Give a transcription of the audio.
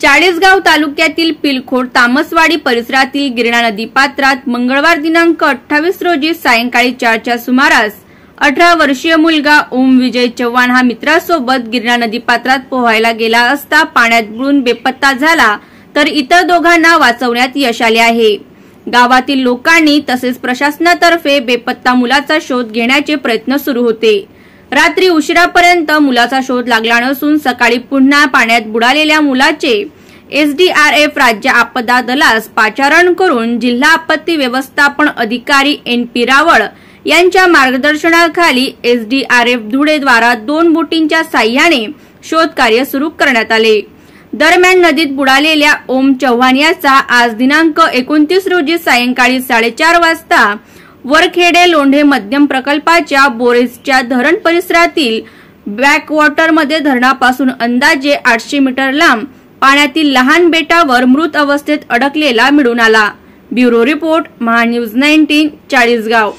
चाळीसगाव तालुक्यातील पिलखोड तामसवाडी परिसरातील गिरणा नदी पात्रात मंगळवार दिनांक 28 रोजी सायंकाळी 4च्या सुमारास 18 वर्षीय मुलगा ओम विजय चव्हाण हा मित्रासोबत गिरणा नदी पात्रात पोहायला गेला असता पाण्यात बुडून बेपत्ता झाला, तर इतर दोघांना वाचवण्यात यश आले आहे। गावातील लोकांनी तसेच प्रशासनातर्फे बेपत्ता मुलाचा शोध घेण्याचे प्रयत्न सुरू होते। रात्री उशिरापर्यंत मुलाचा शोध लागला नसून सकाळी पुन्हा पाण्यात बुडालेल्या मुलाचे एसडीआरएफ राज्य आपदा दलास पाचारण करून जिल्हा आपत्ती व्यवस्थापन अधिकारी NP रावळ यांच्या मार्गदर्शनाखाली एसडीआरएफ धुळे द्वारा 2 बोटींच्या साह्याने शोध कार्य सुरू करण्यात आले। दरम्यान नदीत बुडालेल्या ओम चव्हाण याचा आज दिनांक 29 रोजी सायंकाळी 4:30 वाजता वरखेडे लोंढे मध्यम प्रकल्पाच्या बोरेसच्या धरण परिसरातील बॅकवॉटरमध्ये धरणापासून अंदाजे 800 मीटर लांब पाण्यातील लहान बेटावर मृत अवस्थेत अडकलेला मिळून आला। Bureau report, Mahanews 19, Chalisgaon.